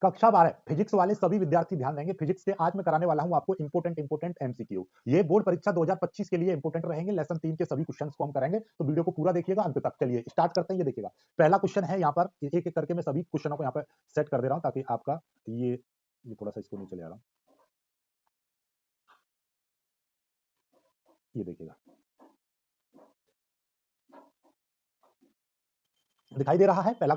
कक्षा 12 फिजिक्स वाले सभी विद्यार्थी ध्यान देंगे। फिजिक्स के आज मैं कराने वाला हूं आपको इंपोर्टेंट एमसीक्यू। ये बोर्ड परीक्षा 2025 के लिए इंपोर्टेंट रहेंगे। लेसन 3 के सभी क्वेश्चंस को हम करेंगे, तो वीडियो को पूरा देखिएगा अंत तक। चलिए स्टार्ट करते हैं। ये देखिएगा पहला क्वेश्चन है, यहाँ पर एक एक करके मैं सभी क्वेश्चनों को यहाँ पर सेट कर दे रहा हूं ताकि आपका ये थोड़ा सा इसको नीचे ले आ रहा हूं। ये देखिएगा दिखाई दे रहा है पहला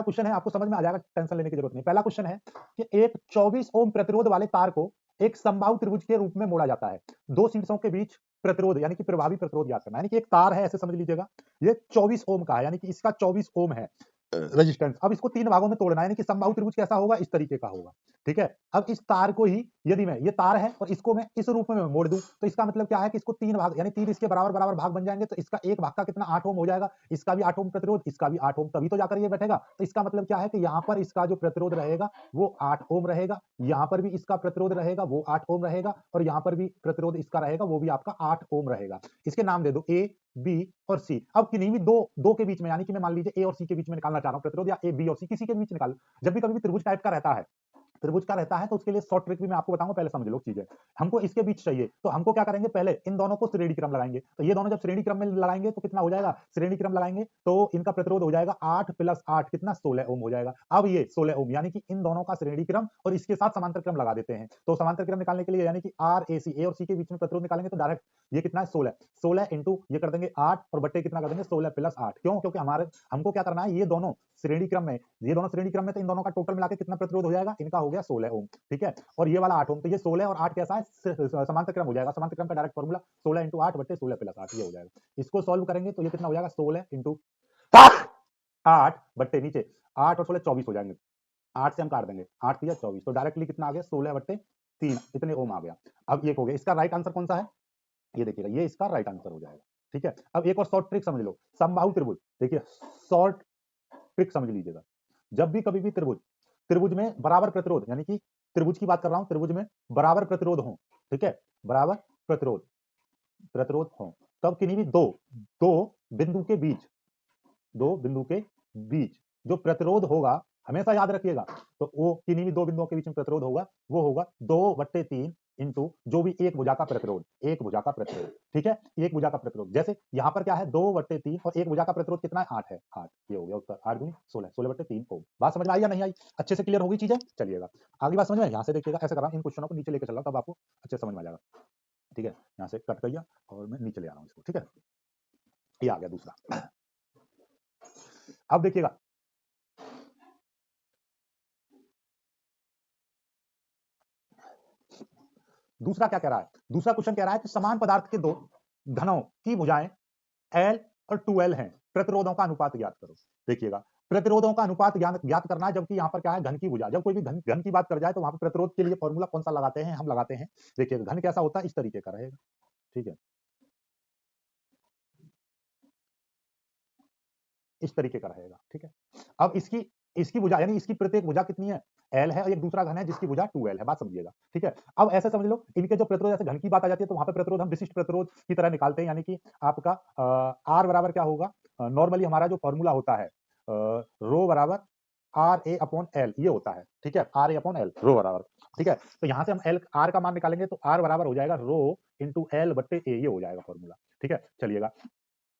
क्वेश्चन है, आपको समझ में आ जाएगा, टेंशन लेने की जरूरत नहीं। पहला क्वेश्चन है कि एक 24 ओम प्रतिरोध वाले तार को एक समबाहु त्रिभुज के रूप में मोड़ा जाता है। दो शीर्षों के बीच प्रतिरोध यानी कि प्रभावी प्रतिरोध ज्ञात करना, यानी कि एक तार है, ऐसे समझ लीजिएगा। ये 24 ओम का है, यानी कि इसका 24 ओम है रेजिस्टेंस। अब इसको तीन भागों में तोड़ना है, यानी कि समबाहु त्रिभुज कैसा होगा, इस तरीके का होगा। ठीक है, अब इस तार को ही यदि मैं, ये तार है और इसको मैं इस रूप में मोड़ दूं, तो इसका मतलब क्या है कि इसको तीन भाग, यानी तीन इसके बराबर बराबर भाग बन जाएंगे। तो इसका एक भाग का कितना, 8 ओम हो जाएगा। इसका भी 8 ओम प्रतिरोध, इसका भी 8 ओम, तभी तो जाकर ये बैठेगा। तो इसका मतलब क्या है कि यहाँ पर इसका जो प्रतिरोध रहेगा वो 8 ओम रहेगा, यहाँ पर भी इसका प्रतिरोध रहेगा वो 8 ओम रहेगा, और यहाँ पर भी प्रतिरोध इसका रहेगा वो भी आपका 8 ओम रहेगा। इसके नाम दे दो ए, बी और सी। अब किन्हीं भी दो के बीच में, यानी कि मैं मान लीजिए ए और सी के बीच में निकालना चाह रहा हूं प्रतिरोध, या ए बी और सी किसी के बीच निकाल। जब भी कभी भी त्रिभुज टाइप का रहता है, तो उसके लिए शॉर्ट ट्रिक भी मैं आपको बताऊंगा, पहले समझ लो चीजें। हमको इसके बीच चाहिए, तो हमको क्या करेंगे, पहले इन दोनों को श्रेणी क्रम लगाएंगे। तो ये दोनों जब श्रेणी क्रम में लगाएंगे तो कितना हो जाएगा, श्रेणी क्रम लगाएंगे तो इनका प्रतिरोध हो जाएगा 8 + 8 कितना, 16 ओम हो जाएगा। अब ये 16 ओम, यानी कि इन दोनों का श्रेणी क्रम और इसके साथ समांतर क्रम लगा देते हैं। तो समांतर क्रम निकालने के लिए, यानी कि आर ए सी, ए और सी के बीच में प्रतिरोध निकालेंगे, तो डायरेक्ट ये कितना है, 16 इंटू ये कर देंगे 8 और बट्टे कितना कर देंगे, 16 + 8। क्यों, क्योंकि हमको क्या करना है, ये दोनों श्रेणी क्रम में, तो इन दोनों का टोटल मिला के कितना प्रतिरोध हो जाएगा, इनका हो गया 16 ओम। ठीक है, और ये वाला 8 ओम, तो ये 16 और 8 कैसा है, समांतर क्रम हो जाएगा। समांतर क्रम का डायरेक्ट फॉर्मूला 16 इंटू 8 बट्टे 16 + 8, ये हो जाएगा। इसको सॉल्व करेंगे तो ये कितना हो जाएगा, 16 इंटू 8 बट्टे नीचे 8 और 16 24 हो जाएंगे। 8 से हम काट देंगे, 8 3 24, तो डायरेक्टली कितना आ गया, 16 बट्टे 3 इतने ओम आ गया। अब ये हो गया, इसका राइट आंसर कौन सा है, ये देखिएगा, ये इसका राइट आंसर हो जाएगा। ठीक है, अब एक और शॉर्ट ट्रिक समझ लो, समबाहु त्रिभुज। देखिए शॉर्ट ट्रिक समझ लीजिएगा, जब भी कभी भी त्रिभुज में बराबर प्रतिरोध, यानी कि त्रिभुज की बात कर रहा हूं, त्रिभुज में बराबर प्रतिरोध हो, ठीक है, बराबर प्रतिरोध हो, तब किन्हीं भी दो बिंदु के बीच, जो प्रतिरोध होगा, हमेशा याद रखिएगा, तो वो किन्हीं भी दो बिंदुओं के बीच में प्रतिरोध होगा, वो होगा 2/3 इंटू जो भी एक भुजा का प्रतिरोध, ठीक है, एक भुजा का प्रतिरोध। जैसे यहाँ पर क्या है, 2/3 और एक भुजा का प्रतिरोध कितना है, 8 है, 8, ये हो गया उत्तर, 8 दूनी 16, 16/3 ओम। बात समझ में आई या नहीं आई, अच्छे से क्लियर होगी चीजें। चलिएगा आगे बात समझ में, यहाँ से देखिएगा, ऐसे कर रहा हूँ, इन क्वेश्चनों को नीचे लेकर चल रहा हूँ, तब आपको अच्छे समझ में आ जाएगा। ठीक है, यहाँ से कट गया और मैं नीचे ले आ रहा हूँ इसको। ठीक है, ये आ गया दूसरा। अब देखिएगा, दूसरा क्या कह रहा है, दूसरा क्वेश्चन कह रहा है कि समान पदार्थ के दो घनों की भुजाएं L और 2L हैं, प्रतिरोधों का अनुपात ज्ञात करो। देखिएगा, प्रतिरोधों का अनुपात ज्ञात करना है, जबकि यहाँ पर क्या है, घन की भुजा। जब कोई भी घन की बात कर जाए तो वहां पर प्रतिरोध के लिए फॉर्मूला कौन सा लगाते हैं, हम लगाते हैं, देखिएगा घन कैसा होता है, इस तरीके का रहेगा। ठीक है, इस तरीके का रहेगा। ठीक है, अब इसकी भुजा, यानी इसकी प्रत्येक भुजा कितनी है, L है, और एक दूसरा घन है जिसकी भुजा 2L है। बात समझिएगा। ठीक है, अब ऐसे समझ लो, इनके जो प्रतिरोध, जैसे घन की बात आ जाती है तो वहां पे प्रतिरोध हम विशिष्ट प्रतिरोध की तरह निकालते हैं, यानी कि आपका R बराबर क्या होगा, नॉर्मली हमारा जो फॉर्मूला होता है, रो बराबर RA/L, ये होता है। ठीक है, RA/L रो बराबर। ठीक है, तो यहाँ से हम R का मान निकालेंगे तो R बराबर हो जाएगा रो इंटू L बट्टे A, ये हो जाएगा फॉर्मूला। ठीक है, चलिएगा,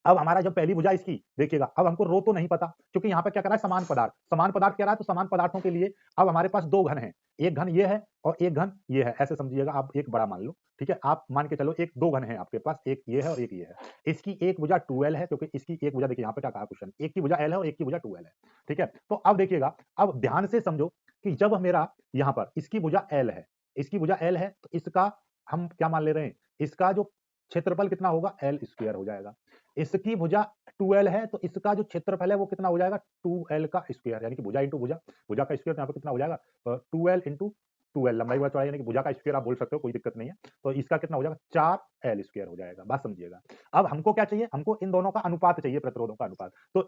अब हमारा जब पहली भुजा इसकी, देखिएगा, अब हमको रो तो नहीं पता, क्योंकि यहाँ पे क्या कर रहा है, समान पदार्थ कह रहा है, तो समान पदार्थों के लिए अब हमारे पास दो घन हैं, एक घन ये है और एक घन ये है, ऐसे समझिएगा, आप एक बड़ा मान लो। ठीक है, आप मान के चलो, एक दो घन है आपके पास, एक ये है और एक ये है। इसकी एक भुजा 2L है, क्योंकि इसकी एक भुजा, देखिए यहाँ पे क्या कहा क्वेश्चन, एक की भुजा L है और एक की भुजा 2L है। ठीक है, तो अब देखिएगा, अब ध्यान से समझो कि जब मेरा यहाँ पर इसकी भुजा L है, तो इसका हम क्या मान ले रहे हैं, इसका जो क्षेत्रफल कितना होगा, L² हो जाएगा। इसकी भुजा 2L है, तो इसका जो क्षेत्रफल है वो कितना हो जाएगा, 2L का स्क्वायर, यानी कि भुजा इंटू भुजा का स्क्वायर, यहाँ पे कितना हो जाएगा, 2L इंटू 2L, लंबाई गुणा चौड़ाई, यानी कि भुजा का स्क्वायर आप बोल सकते हो, कोई दिक्कत नहीं है। तो इसका कितना हो जाएगा, 4L² हो जाएगा। बात समझिएगा। अब हमको क्या चाहिए, हमको इन दोनों का अनुपात चाहिए, प्रतिरोधों का अनुपात। तो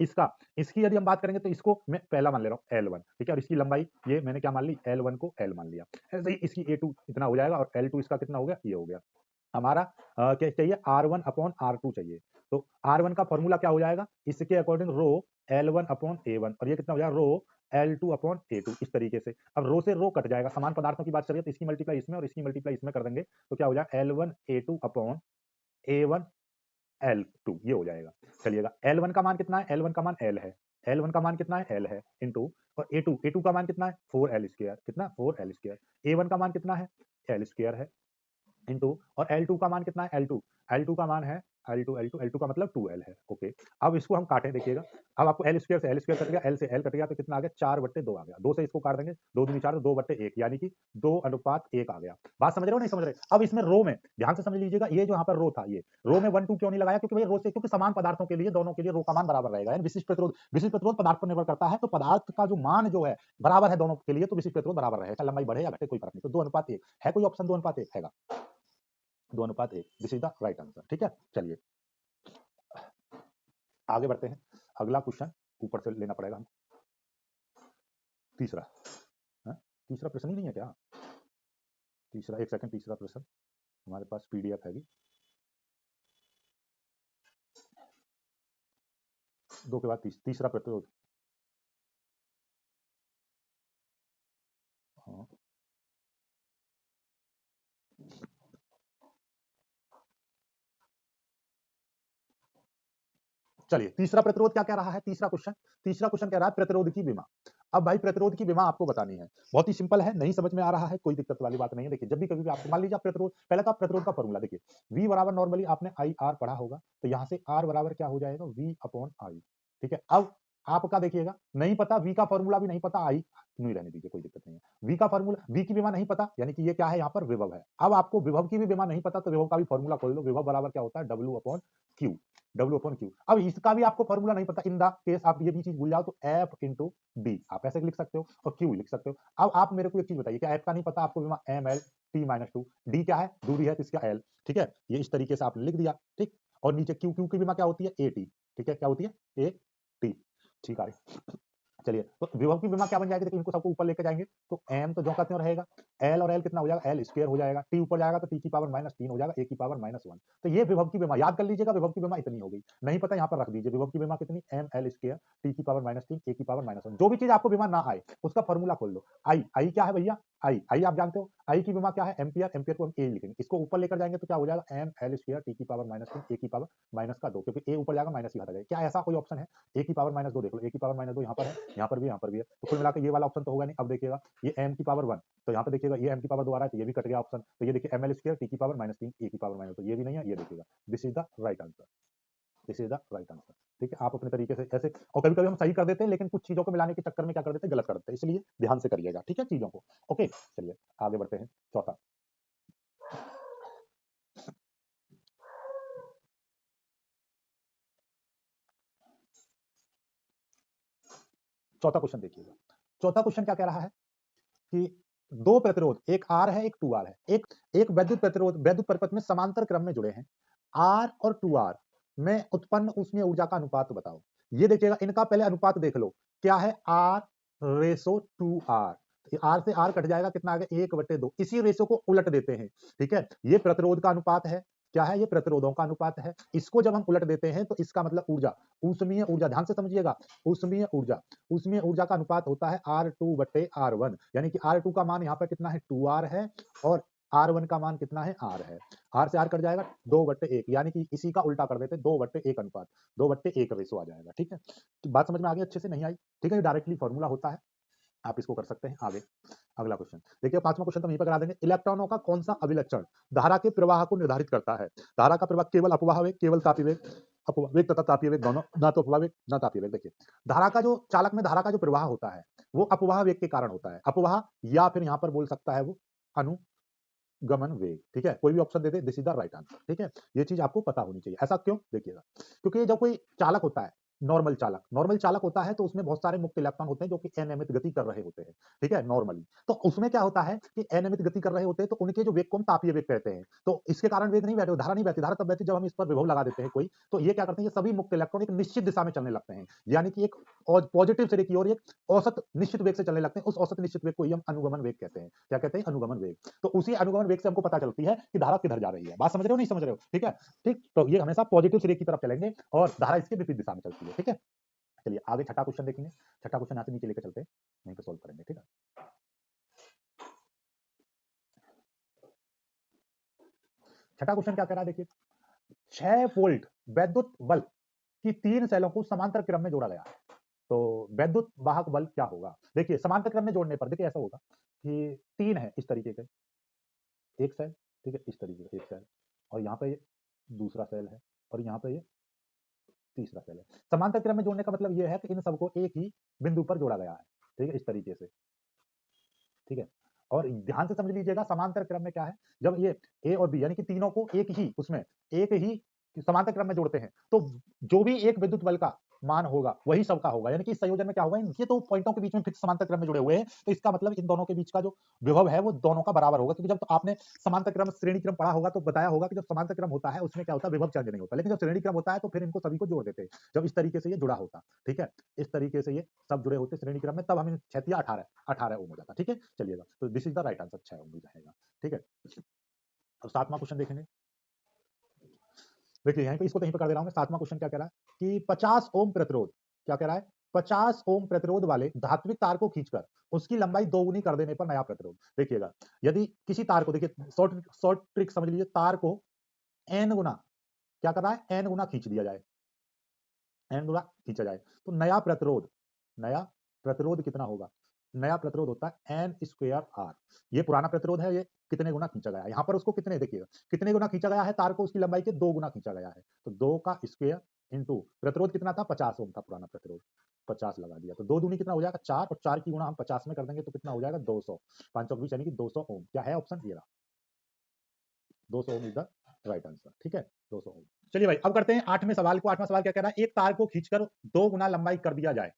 इसकी यदि हम बात करेंगे तो इसको मैं पहला मान ले रहा हूँ L1। ठीक है, और इसकी लंबाई ये मैंने क्या मान ली, L1 को L मान लिया। ऐसे ही इसकी A2 इतना हो जाएगा और L2 इसका कितना हो गया, ये हो गया। हमारा क्या चाहिए, R1/R2 चाहिए। तो R1 का फॉर्मूला क्या हो जाएगा, इसके अकॉर्डिंग रो L1/A1, और ये कितना हो जाएगा, रो L2 अपॉन A2 इस तरीके से। अब रो से रो कट जाएगा, समान पदार्थों की बात चल रही है तो इसकी मल्टीप्लाई इसमें और इसकी मल्टीप्लाई इसमें कर देंगे तो क्या हो जाएगा L1 A2 upon A1 L2 ये हो जाएगा। चलिएगा L1 का मान कितना है, L1 का मान L है, L1 का मान कितना है L है इंटू और A2 का मान कितना है 4L स्क्वायर, कितना 4L स्क्वायर। A1 का मान कितना है L स्क्वायर है इंटू और L2 का मान कितना है L2 का मान है L2 का मतलब 2L है। ओके, अब इसको हम काटें देखिएगा, अब आपको L स्क्वायर से L स्क्वायर कट गया, L से L कट गया तो कितना आ गया 4/2 आ गया, 2 से इसको काट देंगे 2 दूनी 4 2/1 यानी कि 2:1 आ गया। बात समझ रहे हो नहीं समझ रहे? अब इसमें रो में ध्यान से समझ लीजिएगा, ये जो यहाँ पर रो था ये रो में 1 2 क्यों नहीं लगाया, क्योंकि भाई रो से क्योंकि समान पदार्थों के लिए दोनों के लिए रो का मान बराबर रहेगा। यानी विशिष्ट प्रतिरोध पदार्थ पर निर्भर करता है, तो पदार्थ का जो मान जो है बराबर है दोनों के लिए तो विशिष्ट प्रतिरोध बराबर रहेगा, लंबाई बढ़े या घटे कोई फर्क नहीं। तो 2:1 है, कोई ऑप्शन 2:1 है? 2:1 this is the right answer. ठीक है, चलिए आगे बढ़ते हैं। अगला क्वेश्चन ऊपर से लेना पड़ेगा हम, तीसरा है? तीसरा प्रश्न ही नहीं है क्या? तीसरा, एक सेकंड, तीसरा प्रश्न हमारे पास पीडीएफ है, 2 के बाद तीसरा प्रतिरोध। हाँ, चलिए तीसरा प्रतिरोध क्या कह रहा है, तीसरा क्वेश्चन कह रहा है प्रतिरोध की विमा। अब भाई प्रतिरोध की विमा आपको बतानी है, बहुत ही सिंपल है, नहीं समझ में आ रहा है कोई दिक्कत वाली बात नहीं है। देखिए जब भी कभी भी आपको मान लीजिए आप प्रतिरोध, पहले तो आप प्रतिरोध का फॉर्मूला देखिए, V बराबर नॉर्मली आपने आई आर पढ़ा होगा, तो यहाँ से R बराबर क्या हो जाएगा V अपॉन आई। ठीक है, अब आपका देखिएगा नहीं पता, V का फॉर्मूला भी नहीं पता, आई नहीं रहने दीजिए कोई दिक्कत नहीं है। V का फॉर्मूला, V की विमा नहीं पता यानी कि ये क्या है यहाँ पर विभव है। अब आपको विभव की भी विमा नहीं पता तो विभव का भी फॉर्मूला खोल लो, विभव बराबर क्या होता है W अपॉन क्यू। अब इसका भी आपको फॉर्मूला नहीं पता, इन द केस आप ये भी चीज भूल जाओ तो F इंटू डी आप ऐसे लिख सकते हो और Q लिख सकते हो। अब आप मेरे को एक चीज बताइए, क्या F का नहीं पता आपको विमा ML T-2, D क्या है दूरी है तो इसका L। ठीक है, ये इस तरीके से आपने लिख दिया। ठीक, और नीचे Q की विमा क्या होती है AT। ठीक है, क्या होती है AT। ठीक है, चलिए तो विभव की विमा क्या बन जाएगी, देखिए इनको सबको ऊपर लेके जाएंगे तो m तो जो का त्यों रहेगा, l और l कितना हो जाएगा, l स्क्वायर हो जाएगा, t ऊपर जाएगा तो t की पावर -3 हो जाएगा, a की पावर -1। तो ये विभव की विमा याद कर लीजिएगा, विभव की विमा इतनी होगी, नहीं पता यहाँ पर रख दीजिए विभव की विमा कितनी, m l स्क्वायर t की पावर -3 a की पावर -1। जो भी चीज आपको विमा ना आए उसका फॉर्मूला खोल लो। आई क्या है भैया, आई आप जानते हो, आई की विमा क्या है एम्पियर को हम ए लिखेंगे, इसको ऊपर लेकर जाएंगे तो क्या हो जाएगा m l स्क्वायर t की पावर -3 a की पावर -2, क्योंकि a ऊपर जाएगा माइनस ही हटा जाएगा। क्या ऐसा कोई ऑप्शन है, a की पावर -2 देख लो, a की पावर -2 यहाँ पर है, यहाँ पर भी है, तो कुल मिलाकर ये वाला ऑप्शन तो होगा नहीं। अब देखिएगा ये m की पावर 1, तो यहाँ पे देखिएगा ये m की पावर 2 आ रहा है तो ये भी कट गया ऑप्शन, तो ये देखिए ml स्क्वायर t की पावर -3 a की पावर -2, तो ये भी नहीं है, ये देखिएगा this is the right answer, this is the right answer. ठीक है, आप अपने तरीके से ऐसे, और कभी कभी हम सही कर देते हैं लेकिन कुछ चीजों को मिलाने के चक्कर में क्या कर देते हैं, गलत कर देते हैं, इसलिए ध्यान से करिएगा। ठीक है चीजों को, ओके चलिए आगे बढ़ते हैं। चौथा क्वेश्चन देखिएगा, चौथा क्वेश्चन क्या कह रहा है कि दो प्रतिरोध, एक R है एक 2R है, एक वैद्युत प्रतिरोध वैद्युत परिपथ में समांतर क्रम में जुड़े हैं, R और 2R में उत्पन्न ऊष्मीय ऊर्जा का अनुपात बताओ। ये देखिएगा, इनका पहले अनुपात देख लो, क्या है R रेसो 2R, R से R कट जाएगा, कितना आ गया 1/2, इसी रेशो को उलट देते हैं। ठीक है, ये प्रतिरोध का अनुपात है, क्या है ये प्रतिरोधों का अनुपात है, इसको जब हम उलट देते हैं तो इसका मतलब ऊर्जा, ऊष्मीय ऊर्जा, ध्यान से समझिएगा, ऊष्मीय ऊर्जा का अनुपात होता है R2/R1, यानी कि R2 का मान यहाँ पर कितना है 2R है और R1 का मान कितना है R है, R से R कट जाएगा 2/1, यानी कि इसी का उल्टा कर देते 2/1 अनुपात, 2/1 रेशो आ जाएगा। ठीक है, तो बात समझ में आ गई, अच्छे से नहीं आई, ठीक है, डायरेक्टली फॉर्मूला होता है, आप इसको कर सकते हैं। आगे अगला क्वेश्चन देखिए, पांचवा क्वेश्चन तो यहीं पर करा देंगे, इलेक्ट्रॉनों का कौन सा अभिलक्षण धारा के प्रवाह को निर्धारित करता है। धारा का प्रवाह केवल अपवाह वेग, केवल तापीय वेग, अपवाह वेग तथा तापीय वेग दोनों, ना तो अपवाह वेग ना तापीय वेग। देखिए धारा का जो चालक में धारा का जो प्रवाह होता है वो अपवाह वेग के कारण होता है, अपवाह या फिर यहाँ पर बोल सकता है वो अनुगमन वेग। ठीक है, कोई भी option they they, this is the right answer. ठीक है, ये चीज आपको पता होनी चाहिए। ऐसा क्यों, देखिएगा क्योंकि जब कोई चालक होता है, नॉर्मल चालक होता है तो उसमें बहुत सारे मुक्त इलेक्ट्रॉन होते हैं जो कि अनियमित गति कर रहे होते हैं। ठीक है, नॉर्मली तो उसमें क्या होता है कि अनियमित गति कर रहे होते हैं तो उनके जो वेग को हम तापीय वेग कहते हैं, तो इसके कारण वेग नहीं बैठे, धारा नहीं बहती, धारा तब बहती जब हम इस पर विभव लगा देते हैं कोई, तो ये क्या करते हैं, ये सभी मुक्त इलेक्ट्रॉन एक निश्चित दिशा में चलने लगते हैं, यानी कि एक पॉजिटिव सिरे की ओर एक औसत निश्चित वेग से चलने लगते हैं, उस औसत निश्चित वेग को ही हम अनुगमन वेग कहते हैं। क्या कहते हैं, अनुगमन वेग। तो उसी अनुगमन वेग से हमको पता चलती है कि धारा किधर जा रही है। बात समझ रहे हो नहीं समझ रहे हो, ठीक है, ठीक, तो ये हमेशा पॉजिटिव सिरे की तरफ चलेंगे और धारा इसके विपरीत दिशा में चलती है। ठीक है, चलिए आगे छठा क्वेश्चन देखेंगे। छठा क्वेश्चन यहाँ से नीचे लेकर चलते हैं, यहीं पे सोल्व करेंगे, ठीक है। छठा क्वेश्चन क्या कह रहा है, देखिए 6 वोल्ट विद्युत बल्ब की 3 सेलों को समांतर क्रम में जोड़ा गया है, तो विद्युत वाहक बल्ब क्या होगा। देखिए समांतर क्रम में जोड़ने पर देखिए ऐसा होगा कि 3 है इस तरीके के, एक सेल, ठीक है, इस तरीके का एक सेल, और यहाँ पे ये दूसरा सेल है, और यहाँ पे ये तीसरा सेल है। समांतर क्रम में जोड़ने का मतलब ये है कि इन सबको एक ही बिंदु पर जोड़ा गया है, ठीक है, इस तरीके से, ठीक है। और ध्यान से समझ लीजिएगा समांतर क्रम में क्या है, जब ये ए और बी यानी कि तीनों को एक ही उसमें एक ही समांतर क्रम में जोड़ते हैं, तो जो भी एक विद्युत बल का मान होगा वही सबका होगा, यानी कि इस संयोजन में क्या होगा, ये तो पॉइंटों के बीच में फिक्स समांतर क्रम में जुड़े हुए हैं, तो इसका मतलब इन दोनों के बीच का जो विभव है वो दोनों का बराबर होगा, क्योंकि जब तो आपने समांतर क्रम श्रेणी क्रम पढ़ा होगा तो बताया होगा कि जब समांतर क्रम होता है उसमें क्या होता है, विभव चेंज नहीं होता, लेकिन जब श्रेणी क्रम होता है तो फिर इनको सभी को जोड़ देते हैं, जब इस तरीके से ये जुड़ा होता, ठीक है, इस तरीके से ये सब जुड़े होते श्रेणी क्रम में, तब हम 6 या 18 ओम हो जाता, ठीक है। चलिएगा, तो this is the right answer, 6 ओम भी रहेगा, ठीक है। अब 7वां क्वेश्चन देखेंगे। देखिए यहीं पे इसको कहीं पे कर दे रहा हूं मैं। 7वां क्वेश्चन क्या कह रहा है कि 50 ओम प्रतिरोध, क्या कह रहा है, 50 ओम प्रतिरोध वाले धात्विक तार को खींचकर उसकी लंबाई दोगुनी कर देने पर नया प्रतिरोध। देखिएगा, यदि किसी तार को, देखिए शॉर्ट शॉर्ट ट्रिक समझ लीजिए, तार को एन गुना क्या कर रहा है, एन गुना खींच दिया जाए, एन गुना खींचा जाए, तो नया प्रतिरोध कितना होगा, नया प्रतिरोध होता है एन स्क्वायर आर। ये पुराना प्रतिरोध है, ये कितने गुना खींचा गया है, यहाँ पर उसको कितने, देखिएगा कितने गुना खींचा गया है, तार को उसकी लंबाई के 2 गुना खींचा गया है, तो 2 का स्क्वायर इंटू प्रतिरोध कितना था, 50 ओम था पुराना प्रतिरोध, 50 लगा दिया, तो 2 दूनी कितना हो जाएगा 4, और 4 की गुणा हम 50 में कर देंगे तो कितना हो जाएगा 200, 520 यानी कि 200 ओम। क्या है ऑप्शन, ये रहा 200 ओम इज द राइट आंसर, ठीक है, 200 ओम। चलिए भाई अब करते हैं 8वें सवाल को। 8वां सवाल क्या कह रहा है, एक तार को खींचकर 2 गुना लंबाई कर दिया जाए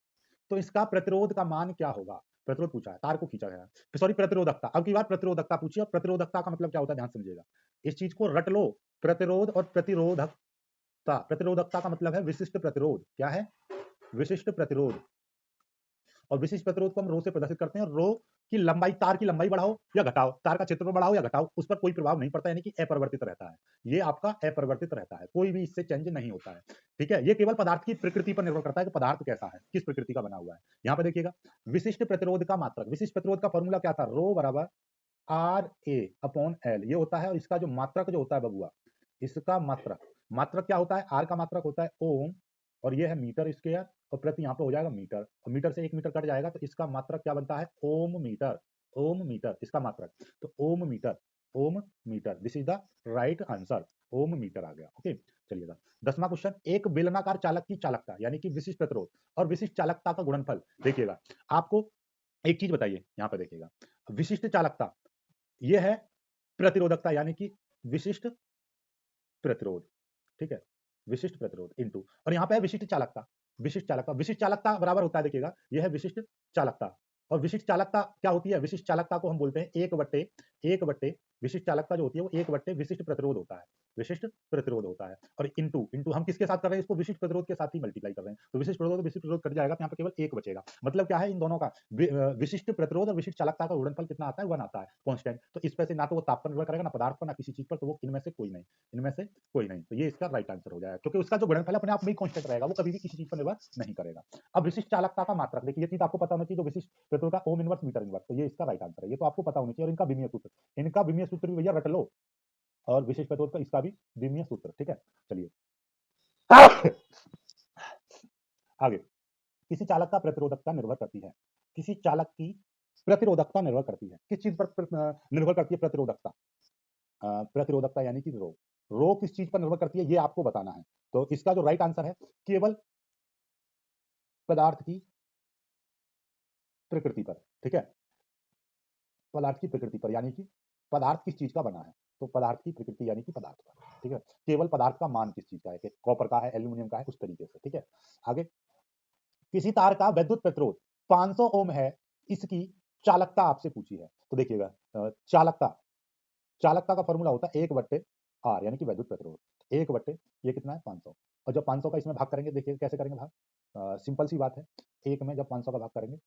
तो इसका प्रतिरोध का मान क्या होगा। प्रतिरोध पूछा है, तार को खींचा गया है, सॉरी प्रतिरोधकता, अब की बार प्रतिरोधकता पूछी, और प्रतिरोधकता का मतलब क्या होता है ध्यान समझिएगा, इस चीज को रट लो। प्रतिरोध और प्रतिरोधकता, प्रतिरोधकता का मतलब है विशिष्ट प्रतिरोध, क्या है, विशिष्ट प्रतिरोध, और विशिष्ट प्रतिरोध को हम रो से प्रदर्शित करते हैं, रो की लंबाई, तार की लंबाई बढ़ाओ या घटाओ, तार का क्षेत्रफल बढ़ाओ या घटाओ, उस पर कोई प्रभाव नहीं पड़ता, यानी कि अपरिवर्तित रहता है, ये आपका अपरिवर्तित रहता है, कोई भी इससे चेंज नहीं होता है, ठीक है। ये केवल पदार्थ की प्रकृति पर निर्भर करता है कि पदार्थ कैसा है, किस प्रकृति का बना हुआ है। यहाँ पे देखिएगा विशिष्ट प्रतिरोध का मात्रक, विशिष्ट प्रतिरोध का फॉर्मूला क्या था, रो बराबर आर ए अपॉन एल, ये होता है, और इसका जो मात्रक जो होता है बबुआ, इसका मात्रक, मात्रक क्या होता है, आर का मात्रक होता है ओम, और ये है मीटर स्क्वायर, और प्रति यहाँ पे हो जाएगा मीटर, और मीटर से 1 मीटर कट जाएगा तो इसका मात्रक क्या बनता है, ओम मीटर, ओम मीटर इसका मात्रक, तो ohm metre, ohm metre, this is the right answer, ohm metre आ गया, ओके। चलिएगा 10वां क्वेश्चन, एक बेलनाकार चालक की चालकता यानी कि विशिष्ट प्रतिरोध और विशिष्ट चालकता का गुणनफल। देखिएगा आपको एक चीज बताइए, यहाँ पे देखिएगा विशिष्ट चालकता, ये है प्रतिरोधकता यानी कि विशिष्ट प्रतिरोध, ठीक है, विशिष्ट प्रतिरोध इंटू, और यहाँ पे है विशिष्ट चालकता, विशिष्ट चालकता, विशिष्ट चालकता बराबर होता है, देखिएगा यह है विशिष्ट चालकता, और विशिष्ट चालकता क्या होती है, विशिष्ट चालकता को हम बोलते हैं एक बट्टे विशिष्ट चालकता जो होती है वो 1 बट्टे विशिष्ट प्रतिरोध होता है, विशिष्ट प्रतिरोध होता है, और इंटू इंटू हम किसके साथ कर रहे हैं, इसको विशिष्ट प्रतिरोध के साथ ही मल्टीप्लाई कर रहे हैं, तो विशिष्ट प्रतिरोध कट जाएगा, तो यहाँ पे केवल 1 बचेगा, मतलब क्या है, इन दोनों का विशिष्ट प्रतिरोध और विशिष्ट चालकता का गुणनफल कितना आता है, 1 आता है कांस्टेंट, तो इस पे से ना तो वो ताप पर निर्भर करेगा, ना पदार्थ पर, ना किसी चीज पर, तो वो इनमें से कोई नहीं, इनमें से कोई नहीं, तो ये इसका राइट आंसर हो जाएगा, क्योंकि उसका जो गुणनफल है अपने आप में ही कांस्टेंट रहेगा, वो कभी भी किसी चीज पर निर्भर नहीं करेगा। अब विशिष्ट चालकता का मात्रक, देखिए ये चीज आपको पता होना चाहिए, जो विशिष्ट प्रतिरोध का ओम इनवर्स मीटर इनवर्स, तो ये इसका राइट आंसर है, ये तो आपको पता होना चाहिए, और इनका विमीय सूत्र भी भैया रट लो, और विशिष्ट प्रतिरोध का इसका भी विमीय सूत्र, ठीक है। चलिए आगे, किसी चालक का प्रतिरोधकता निर्भर करती है, किसी चालक की प्रतिरोधकता निर्भर करती है, किस चीज पर निर्भर करती है प्रतिरोधकता, प्रतिरोधकता यानी कि रो किस चीज पर निर्भर करती है ये आपको बताना है, तो इसका जो राइट आंसर है केवल पदार्थ की प्रकृति पर, ठीक है, पदार्थ की प्रकृति पर, यानी कि पदार्थ किस चीज का बना है, तो पदार्थ की प्रकृति यानी कि पदार्थ पर, ठीक है, केवल पदार्थ का मान किस चीज का है, कि कॉपर का है, एल्यूमिनियम का है, उस तरीके से, ठीक है। आगे, किसी तार का विद्युत प्रतिरोध 500 ओम है, इसकी चालकता आपसे पूछी है, तो देखिएगा चालकता, चालकता का फॉर्मूला होता है 1 बट्टे आर यानी कि विद्युत प्रतिरोध, 1 बट्टे ये कितना है 500, और जब 500 का इसमें भाग करेंगे, देखिए कैसे करेंगे भाग, सिंपल सी बात है, एक में जब 500 का भाग करेंगे,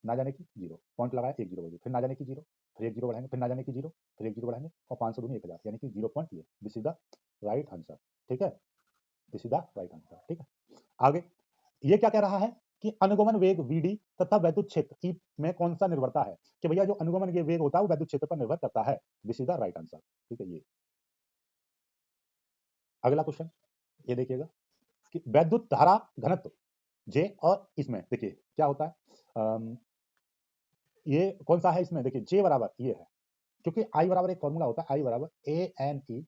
ना जाने की जीरो, पॉइंट लगाया, एक जीरो, फिर ना जाने की जीरो, फिर एक जीरो बढ़ाएंगे, फिर ना जाने की जीरो, फिर एक जीरो बढ़ाएंगे, और 500 दूनी 1000 यानी कि 0 पॉइंट, ये this is the right answer, ठीक है, this is the right answer, ठीक है। आगे, ये क्या कह रहा है कि अनुगमन वेग Vd तथा वैद्युत क्षेत्र E में कौन सा निर्भरता है, कि भैया जो अनुगमन के वेग होता है वो वैद्युत क्षेत्र पर निर्भर करता है। This is the right answer. ठीक है, ये अगला क्वेश्चन ये देखिएगा कि वैद्युत धारा घनत्व J और इसमें देखिए क्या होता है, ये कौन सा है इसमें, देखिए J बराबर ये है, क्योंकि I बराबर एक फॉर्मूला होता है I बराबर ANE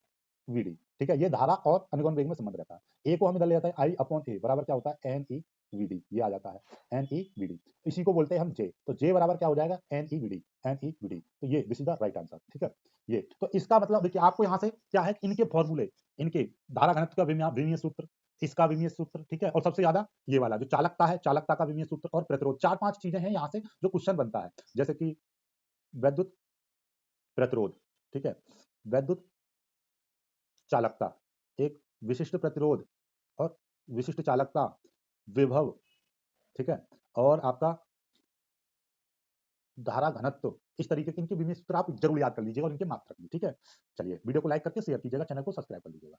VD। ठीक है, ये धारा और अनुगमन वेग में संबंध रहता है। A को हम इधर ले जाते हैं I अपॉन A बराबर क्या होता है NE VD, ये आ जाता है NE VD, इसी को बोलते हैं हम J। तो J बराबर क्या हो जाएगा NE VD। तो ये this is the right answer. ठीक है, ये तो इसका मतलब देखिए आपको यहाँ से क्या है, इनके फॉर्मूले, इनके धारा घनत्व का विमीय सूत्र, इसका विमीय सूत्र, ठीक है, और सबसे ज्यादा ये वाला जो चालकता है, चालकता का विमीय सूत्र और प्रतिरोध, 4-5 चीजें हैं यहाँ से जो क्वेश्चन बनता है, जैसे कि वैद्युत प्रतिरोध, ठीक है, वैद्युत चालकता, एक विशिष्ट प्रतिरोध और विशिष्ट चालकता, विभव, ठीक है, और आपका धारा घनत्व, इस तरीके के इनके विभिन्न सूत्र आप जरूर याद कर लीजिएगा और इनके मात्रक भी। ठीक है, चलिए वीडियो को लाइक करके शेयर कीजिएगा, चैनल को सब्सक्राइब कर लीजिएगा।